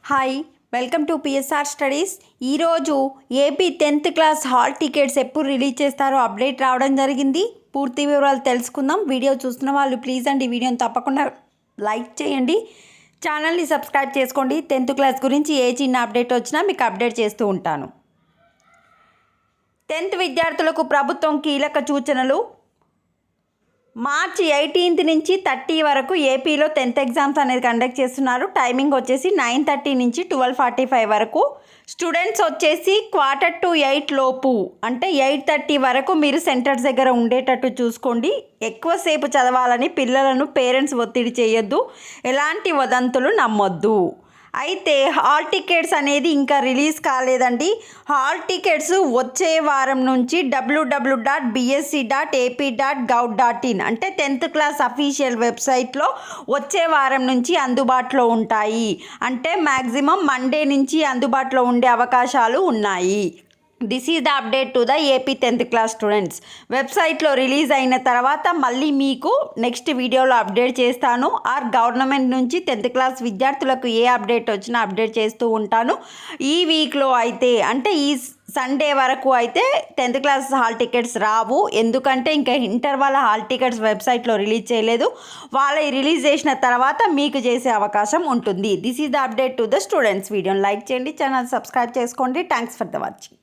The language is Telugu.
Hi, welcome to PSR studies. ఈరోజు AP 10th class hall tickets ఎప్పుడు రిలీజ్ చేస్తారో అప్డేట్ రావడం జరిగింది. పూర్తి వివరాలు తెలుసుకుందాం. వీడియో చూస్తున్న వాళ్ళు ప్లీజ్ అండి వీడియోని తప్పకుండా లైక్ చేయండి, ఛానల్ని సబ్స్క్రైబ్ చేసుకోండి. 10th క్లాస్ గురించి ఏ చిన్న అప్డేట్ వచ్చినా మీకు అప్డేట్ చేస్తూ ఉంటాను. 10th విద్యార్థులకు ప్రభుత్వం కీలక సూచనలు. మార్చి 18 నుంచి 30 వరకు ఏపీలో 10th ఎగ్జామ్స్ అనేది కండక్ట్ చేస్తున్నారు. టైమింగ్ వచ్చేసి 9:30 నుంచి 12:45 వరకు. స్టూడెంట్స్ వచ్చేసి 7:45 లోపు అంటే 8:30 వరకు మీరు సెంటర్స్ దగ్గర ఉండేటట్టు చూసుకోండి. ఎక్కువసేపు చదవాలని పిల్లలను పేరెంట్స్ ఒత్తిడి చేయొద్దు. ఎలాంటి వదంతులు నమ్మొద్దు. అయితే హాల్ టికెట్స్ అనేది ఇంకా రిలీజ్ కాలేదండి. హాల్ టికెట్స్ వచ్చే వారం నుంచి www.bsc.ap.gov.in అంటే 10th క్లాస్ అఫీషియల్ వెబ్సైట్లో వచ్చే వారం నుంచి అందుబాటులో ఉంటాయి. అంటే మ్యాక్సిమం మండే నుంచి అందుబాటులో ఉండే అవకాశాలు ఉన్నాయి. This is the update to the AP 10th class students. వెబ్సైట్లో రిలీజ్ అయిన తర్వాత మళ్ళీ మీకు నెక్స్ట్ వీడియోలో అప్డేట్ చేస్తాను. ఆర్ గవర్నమెంట్ నుంచి 10th క్లాస్ విద్యార్థులకు ఏ అప్డేట్ వచ్చినా అప్డేట్ చేస్తూ ఉంటాను. ఈ వీక్లో అయితే అంటే ఈ సండే వరకు అయితే 10th క్లాస్ హాల్ టికెట్స్ రావు. ఎందుకంటే ఇంకా ఇంటర్ వాళ్ళ హాల్ టికెట్స్ వెబ్సైట్లో రిలీజ్ చేయలేదు. వాళ్ళ రిలీజ్ చేసిన తర్వాత మీకు చేసే అవకాశం ఉంటుంది. This is the update to the students. వీడియోని లైక్ చేయండి, ఛానల్ సబ్స్క్రైబ్ చేసుకోండి. Thanks for the watching.